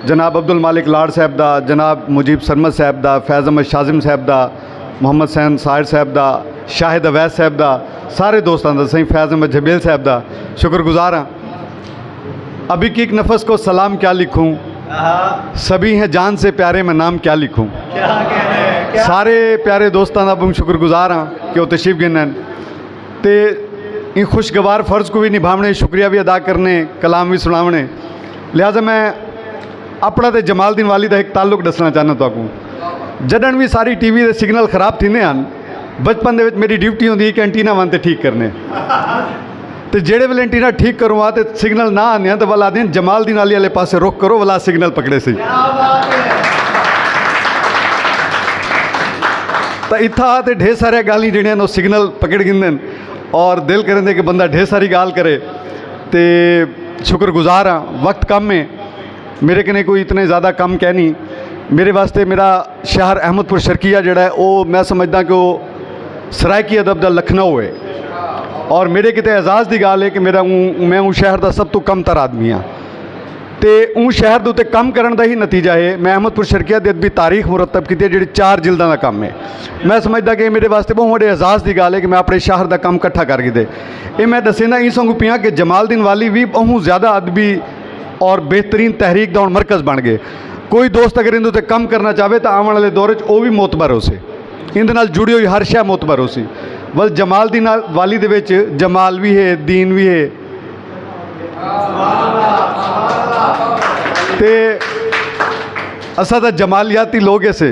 जनाब अब्दुल मालिक लाड़ साहब दा, जनाब मुजीब सरमद साहब दा, फैज़ अहमद शाजिम साहब दा, मोहम्मद सैन साहिर साहब दा, शाहिद अवैस साहब दा, सारे दोस्तों का सही फैज़ अहमद जबेल साहब दा शुक्रगुजार हाँ। अभी की एक नफस को सलाम क्या लिखूँ, सभी हैं जान से प्यारे मैं नाम क्या लिखूँ। सारे प्यारे दोस्तों का बहुत शुक्रगुजार हाँ कि वो तशरीफ गिन ते इन खुशगवार फ़र्ज़ को भी निभावने, शुक्रिया भी अदा करने, कलाम भी सुनावने। लिहाजा मैं अपना तो जमालदीन वाली का एक ताल्लुक दसना चाहना तो जदन भी सारी टीवी के सिग्नल खराब थींदे हैं, बचपन दे विच मेरी ड्यूटी होंदी कि एंटीना वन ते ठीक करने, तो जेड़े वेले एंटीना ठीक करूँ तो सिग्नल ना आने तो वाला आदि जमालदीन वाली वाले पासे रुख करो वाला सिग्नल पकड़े सी। तो इत्था तो ढेर सारे गाली जड़ियाँ सिग्नल पकड़ गिंदे और दिल करें कि बंदा ढेर सारी गाल करे। तो शुक्रगुजार हाँ, वक्त कम है मेरे कने कोई इतने ज़्यादा कम कह नहीं। मेरे वास्ते मेरा शहर अहमदपुर शर्किया जड़ा है वो मैं समझदा कि वो सरायकी अदब का लखनऊ है और मेरे किते एजाज़ की गाल है कि मैं उस शहर का सब तो कम तर आदमी हाँ। तो उस शहर के उत्ते कम करने का ही नतीजा है मैं अहमदपुर शर्किया की अदबी तारीख मुरतब की जी 4 जिल्दां का काम है। मैं समझदा कि मेरे वास्ते बहुत बड़े एजाज़ की गाल है कि मैं अपने शहर का काम इकट्ठा करके दे। ये मैं दसेना इस संगू पियाँ कि जमालदीन वाली भी बहुत ज़्यादा अदबी और बेहतरीन तहरीक का मरकज़ बन गए। कोई दोस्त अगर इन कम करना चाहे तो आने वाले दौर वो भी मोतबर हो सी, इन जुड़ी हुई हर शय मोतबर हो सी। बल जमालदीन वाली दे विच जमाल भी है, दीन भी है। ते असा तो जमालियाती लोग ऐसे,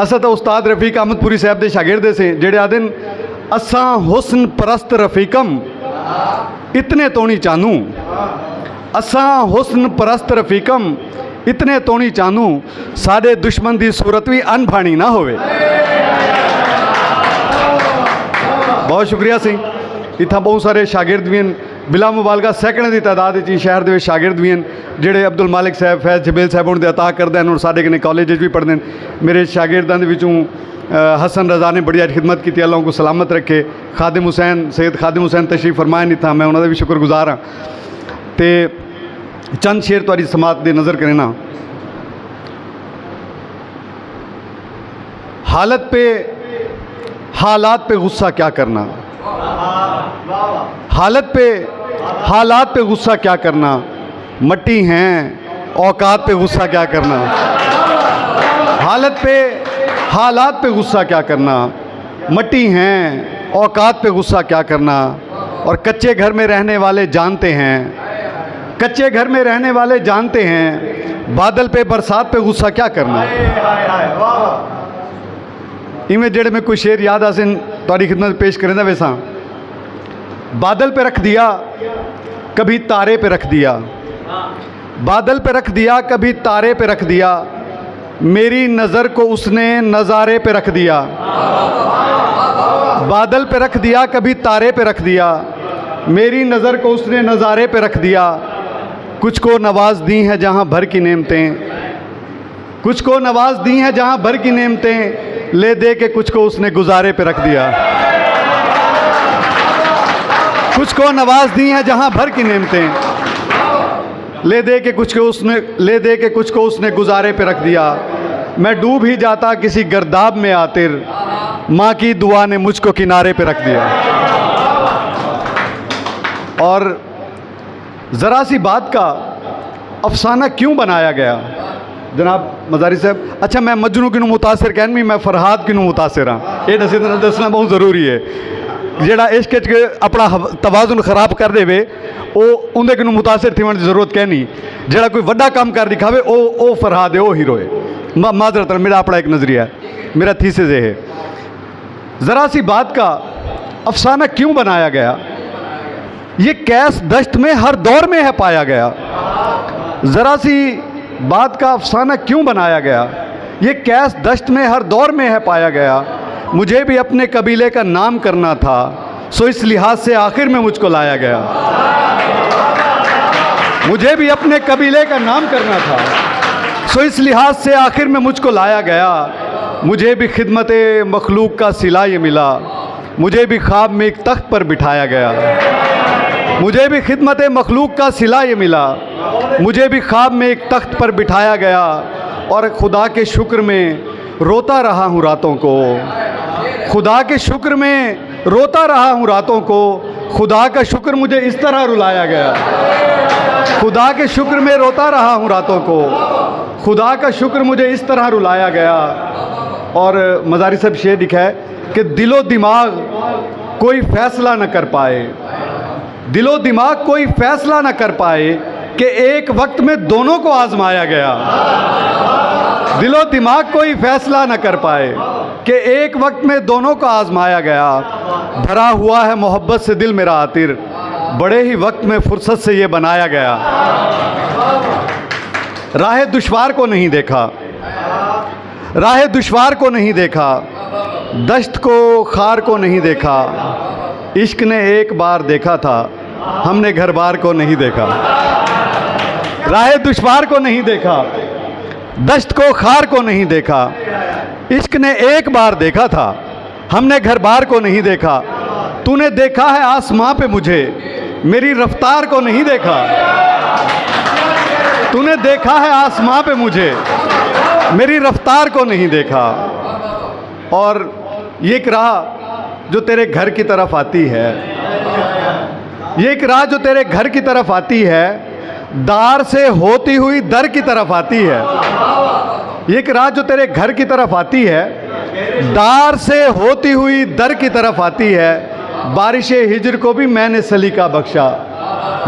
असा तो उस्ताद रफ़ीक अहमदपुरी साहब के शागिर्द से जेड़े आदन असा हुस्न परस्त रफ़ीकम इतने तोनी चानू, असा हुस्न परस्त रफ़ीकम इतने तोनी चानू, साडे दुश्मन की सूरत भी अनभाणी ना होवे। बहुत शुक्रिया सी। इतना बहुत सारे शागिर्द भी हैं, बिला मुबालगा सैकड़ों की तादाद शहर के शागिर्द भी हैं जेड़े अब्दुल मालिक साहब फैज़ जबेल साहब उन्हें अता करते हैं और साढ़े कने कॉलेज भी पढ़ते हैं। मेरे शागिर्दों के विचों हसन रज़ा ने बड़ी खिदमत की, अल्लाह को सलामत रखे। खादिम हुसैन सैयद खादिम हुसैन तशरीफ फरमाए नहीं था, मैं उन्होंने भी शुक्रगुजार हाँ। तो चंद शेर तुहारी समात दे नज़र करें ना। हालत पे हालात पे गुस्सा क्या करना, हालत पे हालात पे गुस्सा क्या करना, मट्टी हैं औकात पे गुस्सा क्या करना। हालत पे हालात पे गुस्सा क्या करना, मट्टी हैं औकात पे गुस्सा क्या करना। और कच्चे घर में रहने वाले जानते हैं, कच्चे घर में रहने वाले जानते हैं, बादल पे बरसात पे गुस्सा क्या करना। इवें जेड़े में कोई शेर याद आसन तुहारी खिदमत पेश करें ना वैसा। बादल पे रख दिया कभी तारे पे रख दिया, बादल पे रख दिया कभी तारे पे रख दिया, मेरी नज़र को उसने नज़ारे पे रख दिया। बादल पे रख दिया कभी तारे पे रख दिया, मेरी नज़र को उसने नज़ारे पे रख दिया। कुछ को नवाज दी हैं जहाँ भर की नेमतें, कुछ को नवाज दी हैं जहाँ भर की नेमतें, ले दे के कुछ को उसने गुजारे पे रख दिया। कुछ को नवाज दी हैं जहाँ भर की नेमतें, ले दे के कुछ को उसने गुजारे पे रख दिया। मैं डूब ही जाता किसी गर्दाब में आतिर, माँ की दुआ ने मुझको किनारे पे रख दिया। और ज़रा सी बात का अफसाना क्यों बनाया गया जनाब मज़ारी साहब। अच्छा मैं मजनू किनू मुतासिर कहन भी, मैं फरहाद किनू मुतासिर हाँ, ये दसना बहुत ज़रूरी है। जेड़ा इश्क अपना तवाजुन खराब कर दे वो उन्हें किनू मुतासिर थी की जरूरत कहनी। जेड़ा कोई वड्डा काम कर दिखावे वो फरहाद है, वो हीरो है। माजरत मेरा अपना एक नज़रिया है, मेरा थीसिस है। ज़रा सी बात का अफसाना क्यों बनाया गया, ये कैस दश्त में हर दौर में है पाया गया। ज़रा सी बात का अफसाना क्यों बनाया गया, ये कैस दश्त में हर दौर में है पाया गया। मुझे भी अपने कबीले का नाम करना था, सो इस लिहाज से आखिर में मुझको लाया गया। मुझे भी अपने कबीले का नाम करना था, सो इस लिहाज से आखिर में मुझको लाया गया। मुझे भी खिदमत मखलूक का सिला ये मिला, मुझे भी ख्वाब में एक तख्त पर बिठाया गया। मुझे भी खिदमत मखलूक का सिला ये मिला, मुझे भी ख्वाब में एक तख्त पर बिठाया गया और खुदा के शुक्र में रोता रहा हूँ रातों को। खुदा के शुक्र में रोता रहा हूँ रातों को। खुदा का शुक्र मुझे इस तरह रुलाया गया। खुदा के शुक्र में रोता रहा हूँ रातों को। खुदा का शुक्र मुझे इस तरह रुलाया गया। और मज़ारी साहब शेर लिखा है कि दिलो दिमाग कोई फ़ैसला न कर पाए, दिलो दिमाग कोई फ़ैसला न कर पाए कि एक वक्त में दोनों को आजमाया गया। दिलो दिमाग कोई फ़ैसला न कर पाए कि एक वक्त में दोनों को आजमाया गया। भरा हुआ है मोहब्बत से दिल मेरा आतिर, बड़े ही वक्त में फुर्सत से ये बनाया गया। राह दुश्वार को नहीं देखा, राह दुश्वार को नहीं देखा, दश्त को खार को नहीं देखा। इश्क ने एक बार देखा था, हमने घर बार को नहीं देखा। राह दुश्वार को नहीं देखा, दश्त को खार को नहीं देखा। इश्क ने एक बार देखा था, हमने घर बार को नहीं देखा। तूने देखा है आसमां पे मुझे, मेरी रफ्तार को नहीं देखा। तूने देखा है आसमां पे मुझे, मेरी रफ्तार को नहीं देखा। और ये एक राह जो तेरे घर की तरफ आती है, ये एक राह जो तेरे घर की तरफ आती है, दार से होती हुई दर की तरफ आती है। ये एक राह जो तेरे घर की तरफ आती है, दार से होती हुई दर की तरफ आती है। बारिश हिजर को भी मैंने सलीका बख्शा,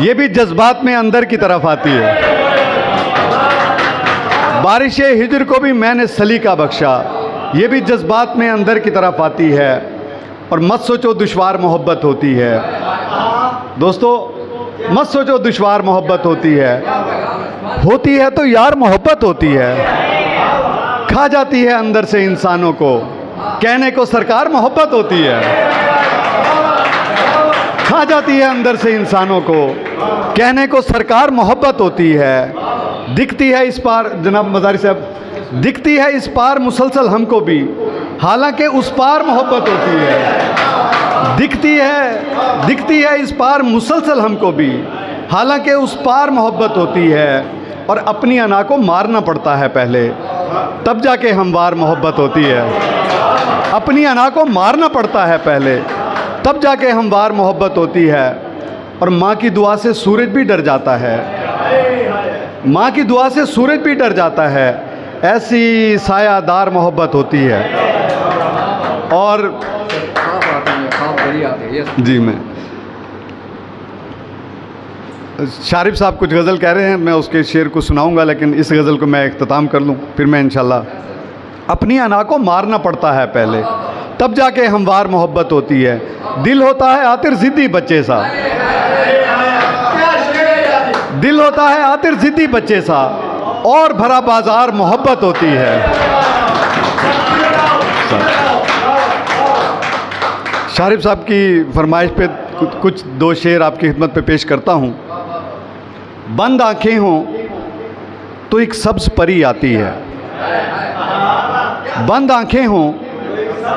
ये भी जज्बात में अंदर की तरफ आती है। बारिश हिजर को भी मैंने सलीका बख्शा, ये भी जज्बात में अंदर की तरफ आती है। और मत सोचो दुश्वार मोहब्बत होती है दोस्तों, मत सोचो दुश्वार मोहब्बत होती है तो यार मोहब्बत होती है। खा जाती है अंदर से इंसानों को, कहने को सरकार मोहब्बत होती है। खा जाती है अंदर से इंसानों को, कहने को सरकार मोहब्बत होती है। दिखती है इस पार, जनाब मज़ारी साहब, दिखती है इस पार मुसलसल हमको भी, हालांकि उस पार मोहब्बत होती है। दिखती है इस पार मुसलसल हमको भी, हालांकि उस पार मोहब्बत होती है। और अपनी अना को मारना पड़ता है पहले, तब जाके हमवार मोहब्बत होती है। अपनी अना को मारना पड़ता है पहले, तब जाके हमवार मोहब्बत होती है। और माँ की दुआ से सूरज भी डर जाता है, माँ की दुआ से सूरज भी डर जाता है। ऐसी सायादार मोहब्बत होती है। और जी, मैं शारिफ साहब कुछ गज़ल कह रहे हैं, मैं उसके शेर को सुनाऊंगा, लेकिन इस गज़ल को मैं इख्तिताम कर लूँ, फिर मैं इंशाल्लाह। अपनी अना को मारना पड़ता है पहले, तब जाके हमवार मोहब्बत होती है। दिल होता है आतिर ज़िद्दी बच्चे सा, दिल होता है आतिर ज़िद्दी बच्चे सा, और भरा बाजार मोहब्बत होती है। शारिफ साहब की फरमाइश पे कुछ दो शेर आपकी खिदमत पे पेश करता हूँ। बंद आंखें हों तो एक सब्ज़ परी आती है, बंद आंखें हों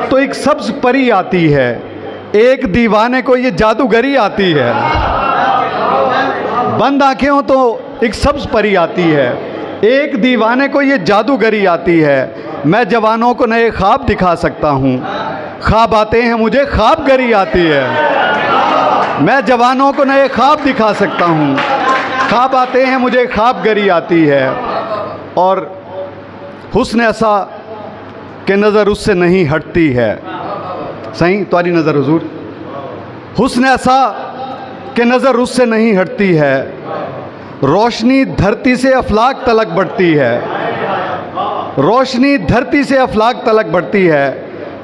तो एक सब्ज़ परी आती है, एक दीवाने को ये जादूगरी आती है। बंद आंखें हों तो एक सब्ज़ परी आती है, एक दीवाने को ये जादूगरी आती है। मैं जवानों को नए ख्वाब दिखा सकता हूँ, ख्वाब आते हैं मुझे ख्वाब गरी आती है। मैं जवानों को नए ख्वाब दिखा सकता हूँ, ख्वाब आते हैं मुझे ख्वाब गरी आती है। और हुस्न ऐसा कि नज़र उससे नहीं हटती है, सही तुम्हारी नज़र हुजूर, हुस्न ऐसा कि नज़र उससे नहीं हटती है। रोशनी धरती से अफलाक तलक बढ़ती है, रोशनी धरती से अफलाक तलक बढ़ती है।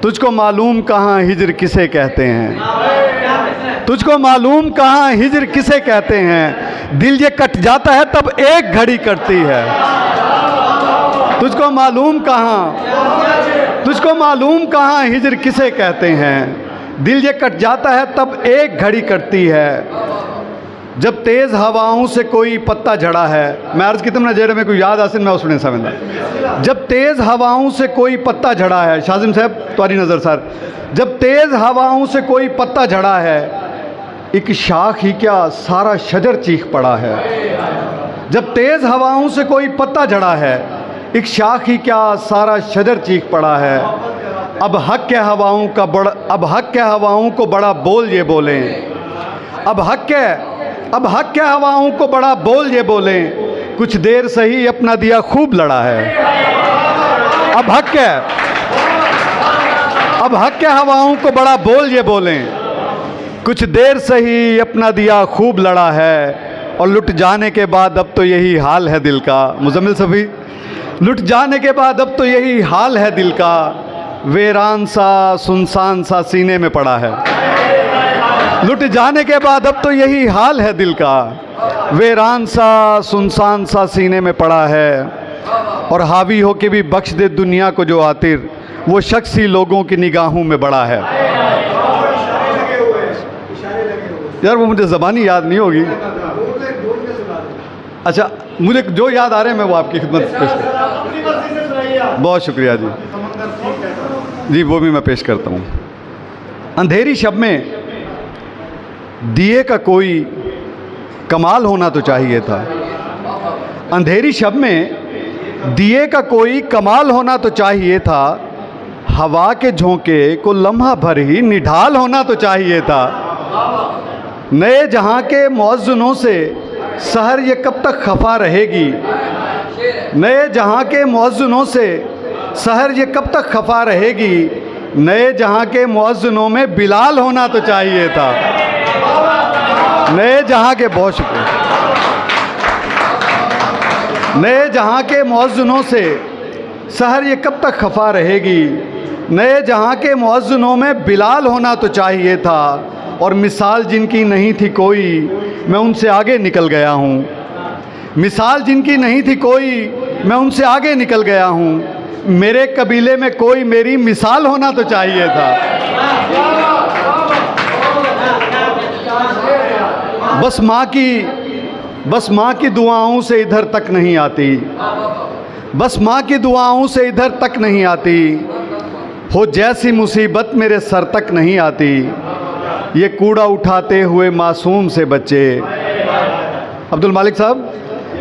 तुझको मालूम कहाँ हिजर किसे कहते हैं, तुझको मालूम कहाँ हिजर किसे कहते हैं। दिल ये कट जाता है तब एक घड़ी कटती है। तुझको मालूम कहाँ, तुझको मालूम कहाँ हिजर किसे कहते हैं। दिल ये कट जाता है तब एक घड़ी कटती है। जब तेज़ हवाओं से कोई पत्ता झड़ा है, मैं अर्ज़ की तुमने जेरे में कोई याद आसिन मैं उसने समझा। जब तेज़ हवाओं से कोई पत्ता झड़ा है, शाजिम साहब तुम्हारी नज़र सर, जब तेज़ हवाओं से कोई पत्ता झड़ा है, एक शाख ही क्या सारा शजर चीख पड़ा है। जब तेज़ हवाओं से कोई पत्ता झड़ा है, एक शाख ही क्या सारा शजर चीख पड़ा है। अब हक के हवाओं को बड़ा बोल ये बोलें, अब हक के हवाओं को बड़ा बोल ये बोलें, कुछ देर सही अपना दिया खूब लड़ा है। अब हक के हवाओं को बड़ा बोल ये बोलें, कुछ देर सही अपना दिया खूब लड़ा है। और लुट जाने के बाद अब तो यही हाल है दिल का। मुजम्मिल सभी, लुट जाने के बाद अब तो यही हाल है दिल का, वीरान सा सुनसान सा सीने में पड़ा है। लुट जाने के बाद अब तो यही हाल है दिल का, वीरान सा सुनसान सा सीने में पड़ा है। और हावी हो के भी बख्श दे दुनिया को जो आतिर, वो शख्स ही लोगों की निगाहों में बड़ा है। यार वो मुझे ज़बानी याद नहीं होगी। अच्छा, मुझे जो याद आ रहे हैं मैं वो आपकी खिदमत पेश करता। बहुत शुक्रिया जी। जी वो भी मैं पेश करता हूँ। अंधेरी शब में दिए का कोई कमाल होना तो चाहिए था। अंधेरी शब में दिए का कोई कमाल होना तो चाहिए था। हवा के झोंके को लम्हा भर ही निढाल होना तो चाहिए था। नए जहां के मुअज्जिनों से सहर ये कब तक खफा रहेगी। नए जहां के मुअज्जिनों से सहर ये कब तक खफा रहेगी। नए जहां के मुअज्जिनों में बिलाल होना तो चाहिए था। नए जहां के, बहुत शुक्रिया, नए जहां के मुअज्जिनों से सहर ये कब तक खफा रहेगी। नए जहां के मुअज्जिनों में बिलाल होना तो चाहिए था। और मिसाल जिनकी नहीं थी कोई, मैं उनसे आगे निकल गया हूँ। मिसाल जिनकी नहीं थी कोई, मैं उनसे आगे निकल गया हूँ। मेरे कबीले में कोई मेरी मिसाल होना तो चाहिए था। बस माँ की दुआओं से इधर तक नहीं आती। बस माँ की दुआओं से इधर तक नहीं आती। हो जैसी मुसीबत मेरे सर तक नहीं आती। ये कूड़ा उठाते हुए मासूम से बच्चे, अब्दुल मालिक साहब,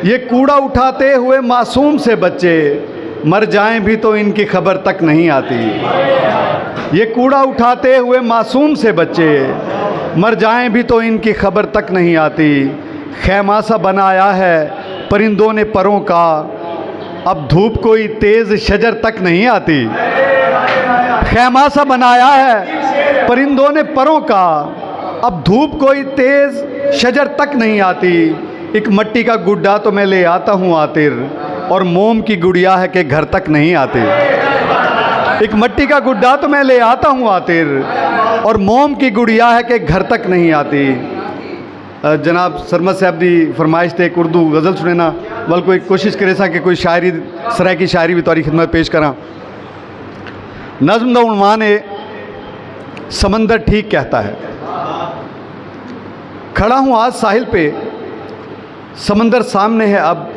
ये कूड़ा उठाते हुए मासूम से बच्चे मर जाएं भी तो इनकी खबर तक नहीं आती। ये कूड़ा उठाते हुए मासूम से बच्चे मर जाएं भी तो इनकी खबर तक नहीं आती। खैमा सा बनाया है परिंदों ने परों का, अब धूप कोई तेज़ शजर तक नहीं आती। खैमा सा बनाया है परिंदों ने परों का, अब धूप कोई तेज़ शजर तक नहीं आती। एक मट्टी का गुड्डा तो मैं ले आता हूँ आतिर, और मोम की गुड़िया है कि घर तक नहीं आती। एक मट्टी का गुड्डा तो मैं ले आता हूँ आतिर, और मोम की गुड़िया है कि घर तक नहीं आती। जनाब सरमद साहब की फरमाइश थे एक उर्दू गज़ल सुने ना, बल कोई कोशिश करे सा कि कोई शायरी सराय की शायरी भी तुम्हारी खिदमत पेश करा। नज़्म दा उन्वान है समंदर ठीक कहता है। खड़ा हूँ आज साहिल पे, समंदर सामने है अब।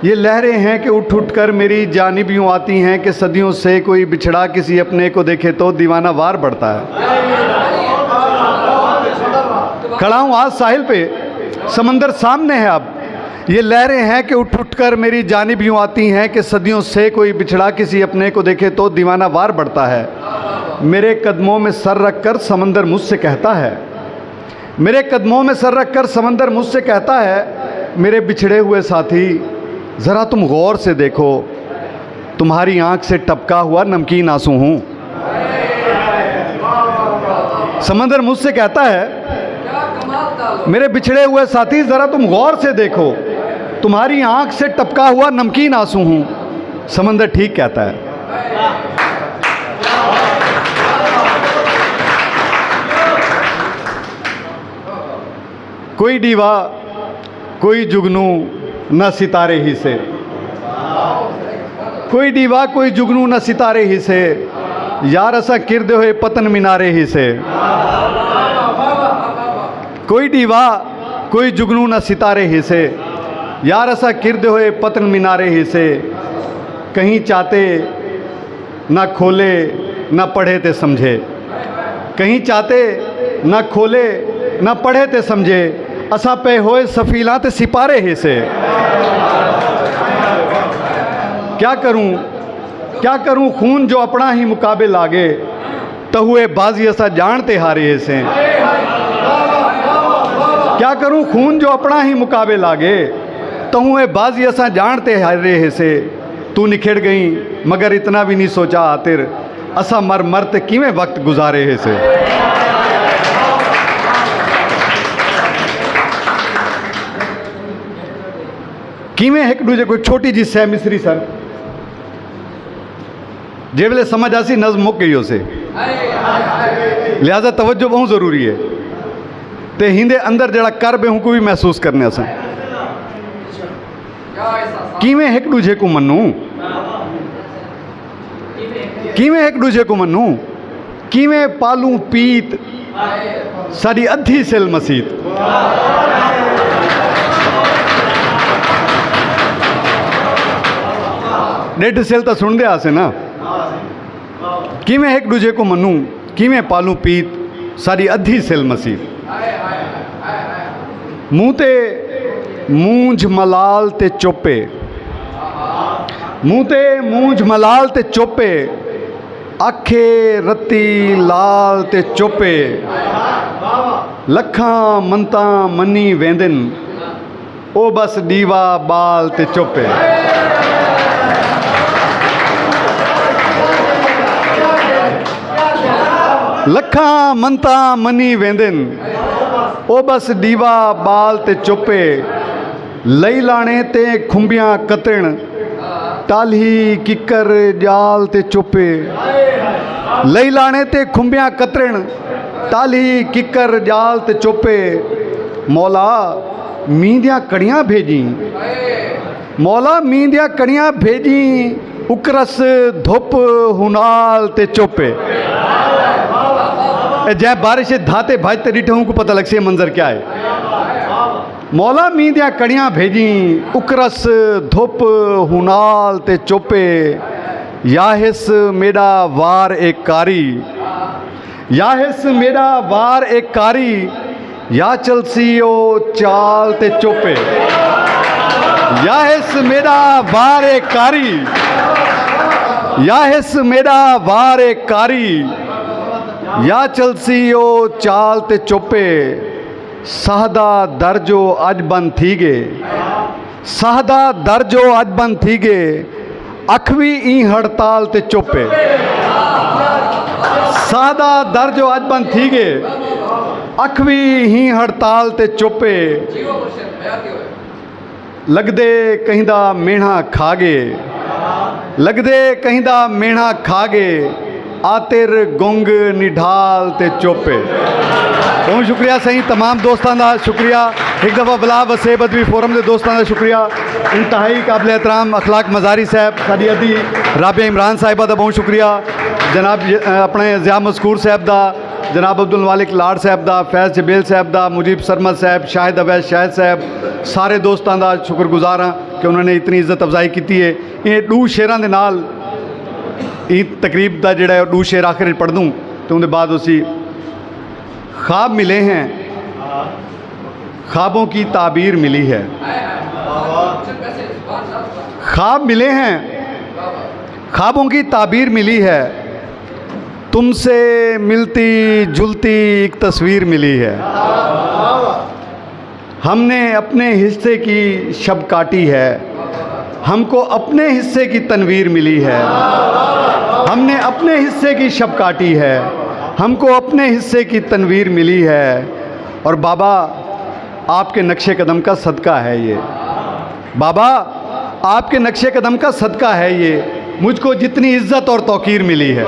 ये लहरें हैं कि उठ उठ कर मेरी जानिब यूँ आती हैं कि सदियों से कोई बिछड़ा किसी अपने को देखे तो दीवाना वार बढ़ता है। खड़ा हूँ आज साहिल पे, समंदर सामने है अब। ये लहरें हैं कि उठ उठ कर मेरी जानिब यूँ आती हैं कि सदियों से कोई बिछड़ा किसी अपने को देखे तो दीवाना वार बढ़ता है। मेरे कदमों में सर रख कर समंदर मुझसे कहता है। मेरे कदमों में सर रख कर समंदर मुझसे कहता है, मेरे बिछड़े हुए साथी ज़रा तुम गौर से देखो, तुम्हारी आंख से टपका हुआ नमकीन आंसू हूँ। समंदर मुझसे कहता है, मेरे बिछड़े हुए साथी ज़रा तुम गौर से देखो, तुम्हारी आंख से टपका हुआ नमकीन आंसू हूँ। समंदर ठीक कहता है। कोई दीवा कोई जुगनू न सितारे ही से, कोई दीवा कोई जुगनू न सितारे ही से, यार असा किरदे हुए पतन मीनारे ही से। कोई दीवा कोई जुगनू न सितारे ही से, यार असा किरदे हुए पतन मीनारे ही से। कहीं चाहते ना खोले ना पढ़े ते समझे, कहीं चाहते ना खोले ना पढ़े ते समझे, असा पे होए सफीला ते सिपारे हे से। क्या करूं खून जो अपना ही मुकाबे लागे, तो हुए बाजी असा जानते हारे हे से। क्या करूं खून जो अपना ही मुकाबे लागे, तो हुए बाजी असा जानते हारे हे से। तू निखिड़ गई मगर इतना भी नहीं सोचा आतिर, असा मर मरते किवें वक्त गुजारे हे से। किवें एक दूजे कोई छोटी जी सह मिसरी सर जे वेले समझ आसी नज़म मुक गई उसे, लिहाजा तवज्जो बहुत ज़रूरी है। ते हिंदे अंदर जड़ा कर बेहू को भी महसूस करने अस किवें एक दूजे को मन्नू, किवें एक दूजे को मन्नू, किवें पालू पीत साड़ी अद्धी सिल मसीत। डेढ़ सिल तो सुन दिया से ना, किवें एक दूजे को मन्नू, किवें पालू पीत साड़ी अद्धी सिल मसीत। मुँह ते मूंझ मलाल ते चोपे, मुँह ते मूंझ मलाल ते चोपे, आखे रत्ती लाल ते चोपे। लखां मनता मनी वेंदन, ओ बस दीवा बाल ते चोपे। लखां मनता मनी वेंदन, ओ बस दीवा बाल ते चुपे। लई लाने ते खुंबियां कतण, टाली किकर जाल ते चुपे। लई लाने ते खुंबियां कतरण, टाली किकर जाल ते चुपे। मौला मींह दियां कड़ियां भेजी, मौला मींह दियां कड़ियां भेजी, उकरस धुप हुनाल ते चुपे। जै बारिश धाते भाजते डिठूं को पता लग से मंजर क्या है। मौला मींह दियां कड़ियां भेजी, उकरस धुप हुनाल ते चोपे। याहिस मेरा वार एक कारी, याहिस मेरा वार एक कारी, या चलसियो चाल ते चोपे। याहिस मेरा वार एक कारी, याहिस मेरा वार एक कारी, या चलसियो चाल ते चुपे। सहदा दर्जो अज बंद थी गे, सहदा दर्जो अज बंद थी गे, अखवी ई हड़ताल ते चुपे। सहदा दर्जो अज बंद थी गे, अखवी ही हड़ताल ते चुपे। लगदे कहिंदा मेढ़ा खागे, लगदे कहिंदा मेढ़ा खागे, आतिर गुंग निढाल ते चोपे। बहुत शुक्रिया सही तमाम दोस्तों का शुक्रिया। एक दफ़ा बिला वसे बदवी फोरम के दोस्तों का शुक्रिया। इंतहाई काबिल एहतराम अखलाक मजारी साहब, साड़ी अदी राबिया इमरान साहिबा का बहुत शुक्रिया। जनाब अपने ज़िया मस्कूर साहब का, जनाब अब्दुल मालिक लाड़ साहब का, फैज़ जबेल साहब का, मुजीब सरमद साहब, शाहिद अवैस शाहिद साहब, सारे दोस्तों का शुक्रगुजार हाँ कि उन्होंने इतनी इज्जत अफजाई की है। ये दो शेरां दे नाल तकरीब का जोड़ा दो शेर आखिर पढ़ दूँ तो उनके बाद उसी ख्वाब मिले हैं, ख्वाबों की ताबीर मिली है। ख्वाब मिले हैं, ख्वाबों की ताबीर मिली है, तुमसे मिलती जुलती एक तस्वीर मिली है। हमने अपने हिस्से की शब काटी है, हमको अपने हिस्से की तनवीर मिली है। हमने अपने हिस्से की शब काटी है, हमको अपने हिस्से की तनवीर मिली है। और बाबा आपके नक्शे कदम का सदका है ये, बाबा आपके नक्शे कदम का सदका है ये, मुझको जितनी इज्जत और तौकीर मिली है।